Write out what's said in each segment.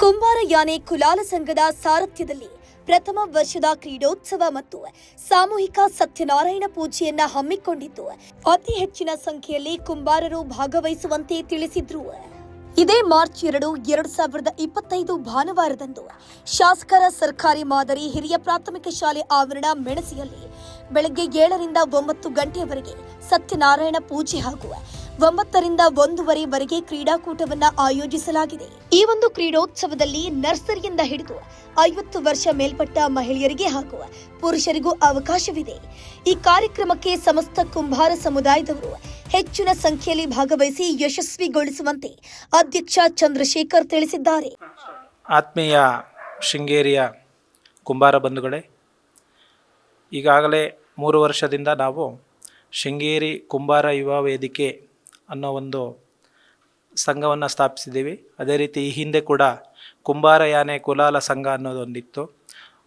ಕುಂಬಾರ ಯಾನೆ ಕುಲಾಲ ಸಂಘದ ಸಾರಥ್ಯದಲ್ಲಿ ಪ್ರಥಮ ವರ್ಷದ ಕ್ರೀಡೋತ್ಸವ ಮತ್ತು ಸಾಮೂಹಿಕ ಸತ್ಯನಾರಾಯಣ ಪೂಜೆಯನ್ನ ಹಮ್ಮಿಕೊಂಡಿದ್ದು ಅತಿ ಹೆಚ್ಚಿನ ಸಂಖ್ಯೆಯಲ್ಲಿ ಕುಂಬಾರರು ಭಾಗವಹಿಸುವಂತೆ ತಿಳಿಸಿದ್ರು. ಇದೇ ಮಾರ್ಚ್ 2, 2025 ಭಾನುವಾರದಂದು ಶಾಸಕರ ಸರ್ಕಾರಿ ಮಾದರಿ ಹಿರಿಯ ಪ್ರಾಥಮಿಕ ಶಾಲೆ ಆವರಣ ಮೆಣಸಿಯಲ್ಲಿ ಬೆಳಗ್ಗೆ 7 ರಿಂದ 9 ಗಂಟೆಯವರೆಗೆ ಸತ್ಯನಾರಾಯಣ ಪೂಜೆ ಹಾಗೂ 9 ರಿಂದ 1:15 ಕ್ರೀಡಾಕೂಟವನ್ನು ಆಯೋಜಿಸಲಾಗಿದೆ. ಈ ಒಂದು ಕ್ರೀಡೋತ್ಸವದಲ್ಲಿ ನರ್ಸರಿಯಿಂದ ಹಿಡಿದು 50 ವರ್ಷ ಮೇಲ್ಪಟ್ಟ ಮಹಿಳೆಯರಿಗೆ ಹಾಗೂ ಪುರುಷರಿಗೂ ಅವಕಾಶವಿದೆ. ಈ ಕಾರ್ಯಕ್ರಮಕ್ಕೆ ಸಮಸ್ತ ಕುಂಬಾರ ಸಮುದಾಯದವರು ಹೆಚ್ಚಿನ ಸಂಖ್ಯೆಯಲ್ಲಿ ಭಾಗವಹಿಸಿ ಯಶಸ್ವಿಗೊಳಿಸುವಂತೆ ಅಧ್ಯಕ್ಷ ಚಂದ್ರಶೇಖರ್ ತಿಳಿಸಿದ್ದಾರೆ. ಆತ್ಮೀಯ ಶೃಂಗೇರಿಯ ಕುಂಬಾರ ಬಂಧುಗಳೇ, ಈಗಾಗಲೇ 3 ವರ್ಷದಿಂದ ನಾವು ಶೃಂಗೇರಿ ಕುಂಬಾರ ಯುವ ವೇದಿಕೆ ಅನ್ನೋ ಒಂದು ಸಂಘವನ್ನು ಸ್ಥಾಪಿಸಿದ್ದೀವಿ. ಅದೇ ರೀತಿ ಈ ಹಿಂದೆ ಕೂಡ ಕುಂಬಾರ ಯಾನೆ ಕುಲಾಲ ಸಂಘ ಅನ್ನೋದೊಂದಿತ್ತು.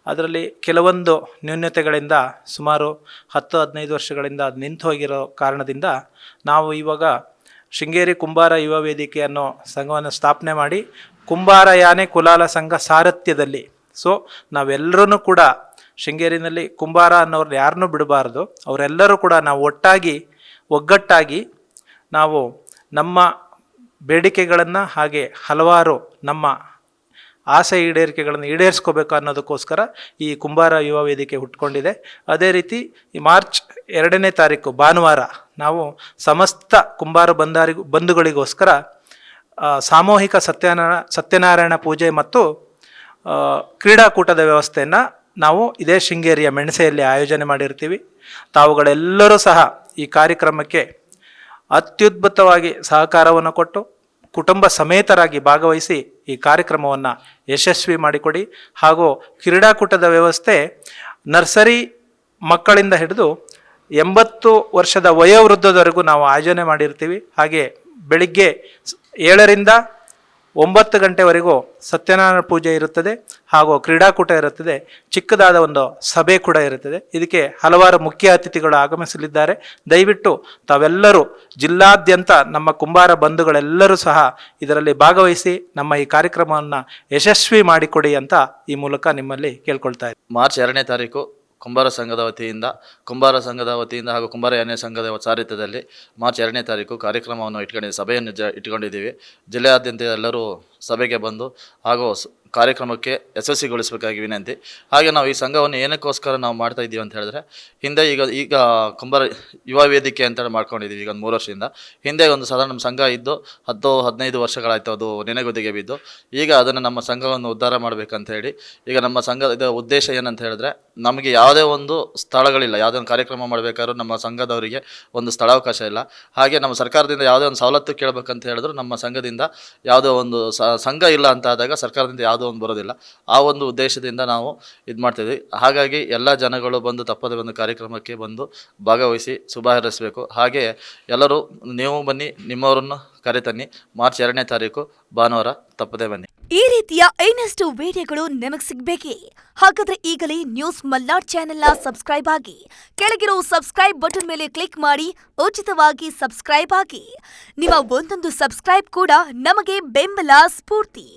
ಅದರಲ್ಲಿ ಕೆಲವೊಂದು ನ್ಯೂನತೆಗಳಿಂದ ಸುಮಾರು 10-15 ವರ್ಷಗಳಿಂದ ಅದು ನಿಂತು ಹೋಗಿರೋ ಕಾರಣದಿಂದ ನಾವು ಇವಾಗ ಶೃಂಗೇರಿ ಕುಂಬಾರ ಯುವ ವೇದಿಕೆ ಅನ್ನೋ ಸಂಘವನ್ನು ಸ್ಥಾಪನೆ ಮಾಡಿ ಕುಂಬಾರ ಯಾನೆ ಕುಲಾಲ ಸಂಘ ಸಾರಥ್ಯದಲ್ಲಿ ನಾವೆಲ್ಲರೂ ಕೂಡ ಶೃಂಗೇರಿನಲ್ಲಿ ಕುಂಬಾರ ಅನ್ನೋರು ಯಾರನ್ನೂ ಬಿಡಬಾರ್ದು. ಅವರೆಲ್ಲರೂ ಕೂಡ ನಾವು ಒಗ್ಗಟ್ಟಾಗಿ ನಾವು ನಮ್ಮ ಬೇಡಿಕೆಗಳನ್ನು ಹಾಗೆ ಹಲವಾರು ನಮ್ಮ ಆಸೆ ಈಡೇರಿಕೆಗಳನ್ನು ಈಡೇರಿಸ್ಕೋಬೇಕು ಅನ್ನೋದಕ್ಕೋಸ್ಕರ ಈ ಕುಂಬಾರ ಯುವ ವೇದಿಕೆ ಹುಟ್ಕೊಂಡಿದೆ. ಅದೇ ರೀತಿ ಈ ಮಾರ್ಚ್ 2ನೇ ತಾರೀಕು ಭಾನುವಾರ ನಾವು ಸಮಸ್ತ ಕುಂಬಾರ ಬಂಧುಗಳಿಗೋಸ್ಕರ ಸಾಮೂಹಿಕ ಸತ್ಯನಾರಾಯಣ ಪೂಜೆ ಮತ್ತು ಕ್ರೀಡಾಕೂಟದ ವ್ಯವಸ್ಥೆಯನ್ನು ನಾವು ಇದೇ ಶೃಂಗೇರಿಯ ಮೆಣಸೆಯಲ್ಲಿ ಆಯೋಜನೆ ಮಾಡಿರ್ತೀವಿ. ತಾವುಗಳೆಲ್ಲರೂ ಸಹ ಈ ಕಾರ್ಯಕ್ರಮಕ್ಕೆ ಅತ್ಯದ್ಭುತವಾಗಿ ಸಹಕಾರವನ್ನು ಕೊಟ್ಟು ಕುಟುಂಬ ಸಮೇತರಾಗಿ ಭಾಗವಹಿಸಿ ಈ ಕಾರ್ಯಕ್ರಮವನ್ನು ಯಶಸ್ವಿ ಮಾಡಿಕೊಡಿ. ಹಾಗೂ ಕ್ರೀಡಾಕೂಟದ ವ್ಯವಸ್ಥೆ ನರ್ಸರಿ ಮಕ್ಕಳಿಂದ ಹಿಡಿದು 80 ವರ್ಷದ ವಯೋವೃದ್ಧದವರೆಗೂ ನಾವು ಆಯೋಜನೆ ಮಾಡಿರ್ತೀವಿ. ಹಾಗೆ ಬೆಳಿಗ್ಗೆ 7 ರಿಂದ 9 ಗಂಟೆವರೆಗೂ ಸತ್ಯನಾರಾಯಣ ಪೂಜೆ ಇರುತ್ತದೆ ಹಾಗೂ ಕ್ರೀಡಾಕೂಟ ಇರುತ್ತದೆ. ಚಿಕ್ಕದಾದ ಒಂದು ಸಭೆ ಕೂಡ ಇರುತ್ತದೆ. ಇದಕ್ಕೆ ಹಲವಾರು ಮುಖ್ಯ ಅತಿಥಿಗಳು ಆಗಮಿಸಲಿದ್ದಾರೆ. ದಯವಿಟ್ಟು ತಾವೆಲ್ಲರೂ ಜಿಲ್ಲಾದ್ಯಂತ ನಮ್ಮ ಕುಂಬಾರ ಬಂಧುಗಳೆಲ್ಲರೂ ಸಹ ಇದರಲ್ಲಿ ಭಾಗವಹಿಸಿ ನಮ್ಮ ಈ ಕಾರ್ಯಕ್ರಮವನ್ನು ಯಶಸ್ವಿ ಮಾಡಿಕೊಡಿ ಅಂತ ಈ ಮೂಲಕ ನಿಮ್ಮಲ್ಲಿ ಕೇಳ್ಕೊಳ್ತಾ ಇದ್ದೀನಿ. ಮಾರ್ಚ್ 2ನೇ ತಾರೀಕು ಕುಂಬಾರ ಸಂಘದ ವತಿಯಿಂದ ಹಾಗೂ ಕುಂಬಾರ ಯಾನೆ ಸಂಘದ ಸಾರಥ್ಯದಲ್ಲಿ ಮಾರ್ಚ್ 2ನೇ ತಾರೀಕು ಕಾರ್ಯಕ್ರಮವನ್ನು ಸಭೆಯನ್ನು ಇಟ್ಕೊಂಡಿದ್ದೀವಿ. ಜಿಲ್ಲೆಯಾದ್ಯಂತ ಎಲ್ಲರೂ ಸಭೆಗೆ ಬಂದು ಹಾಗೂ ಕಾರ್ಯಕ್ರಮಕ್ಕೆ ಯಶಸ್ವಿಗೊಳಿಸಬೇಕಾಗಿ ವಿನಂತಿ. ಹಾಗೆ ನಾವು ಈ ಸಂಘವನ್ನು ಏನಕ್ಕೋಸ್ಕರ ನಾವು ಮಾಡ್ತಾ ಇದ್ದೀವಿ ಅಂತ ಹೇಳಿದ್ರೆ, ಹಿಂದೆ ಈಗ ಕುಂಬಾರ ಯುವ ವೇದಿಕೆ ಅಂತ ಮಾಡ್ಕೊಂಡಿದ್ದೀವಿ. ಈಗ ಒಂದು 3 ವರ್ಷದಿಂದ. ಹಿಂದೆ ಒಂದು ಸಾಧಾರಣ ನಮ್ಮ ಸಂಘ ಇದ್ದು 10-15 ವರ್ಷಗಳಾಯಿತು ಅದು ನೆನೆಗುದಿಗೆ ಬಿದ್ದು. ಈಗ ಅದನ್ನು ನಮ್ಮ ಸಂಘವನ್ನು ಉದ್ಧಾರ ಮಾಡಬೇಕಂತ ಹೇಳಿ ಈಗ ನಮ್ಮ ಸಂಘದ ಉದ್ದೇಶ ಏನಂತ ಹೇಳಿದ್ರೆ, ನಮಗೆ ಯಾವುದೇ ಒಂದು ಸ್ಥಳಗಳಿಲ್ಲ. ಯಾವುದೇ ಒಂದು ಕಾರ್ಯಕ್ರಮ ಮಾಡಬೇಕಾದ್ರೂ ನಮ್ಮ ಸಂಘದವರಿಗೆ ಒಂದು ಸ್ಥಳಾವಕಾಶ ಇಲ್ಲ. ಹಾಗೆ ನಮ್ಮ ಸರ್ಕಾರದಿಂದ ಯಾವುದೇ ಒಂದು ಸವಲತ್ತು ಕೇಳಬೇಕಂತ ಹೇಳಿದ್ರು ನಮ್ಮ ಸಂಘದಿಂದ ಯಾವುದೋ ಒಂದು ಸಂಘ ಇಲ್ಲ ಅಂತ ಆದಾಗ ಸರ್ಕಾರದಿಂದ ಯಾವುದೋ ಒಂದು ಬರೋದಿಲ್ಲ. ಆ ಒಂದು ಉದ್ದೇಶದಿಂದ ನಾವು ಇದು ಮಾಡ್ತಿದ್ವಿ. ಹಾಗಾಗಿ ಎಲ್ಲ ಜನಗಳು ಬಂದು ತಪ್ಪದೆ ಒಂದು ಕಾರ್ಯಕ್ರಮಕ್ಕೆ ಬಂದು ಭಾಗವಹಿಸಿ ಶುಭ ಹಾರೈಸಬೇಕು. ಹಾಗೆ ಎಲ್ಲರೂ ನೀವು ಬನ್ನಿ, ನಿಮ್ಮವರನ್ನು ಕರೆತನ್ನಿ. ಮಾರ್ಚ್ 2ನೇ ತಾರೀಕು ಭಾನುವಾರ ತಪ್ಪದೆ ಬನ್ನಿ. ಈ ರೀತಿಯ ಇನ್ನಷ್ಟು ವಿಡಿಯೋಗಳು ನಿಮಗೆ ಸಿಗಬೇಕೇ? ಹಾಗಾದ್ರೆ ಈಗಲೇ ನ್ಯೂಸ್ ಮಲ್ನಾಡ್ ಚಾನೆಲ್ನ ಸಬ್ಸ್ಕ್ರೈಬ್ ಆಗಿ ಕೆಳಗಿರೋ ಸಬ್ಸ್ಕ್ರೈಬ್ ಬಟನ್ ಮೇಲೆ ಕ್ಲಿಕ್ ಮಾಡಿ ಉಚಿತವಾಗಿ ಸಬ್ಸ್ಕ್ರೈಬ್ ಆಗಿ. ನಿಮ್ಮ ಒಂದೊಂದು ಸಬ್ಸ್ಕ್ರೈಬ್ ಕೂಡ ನಮಗೆ ಬೆಂಬಲ ಸ್ಫೂರ್ತಿ.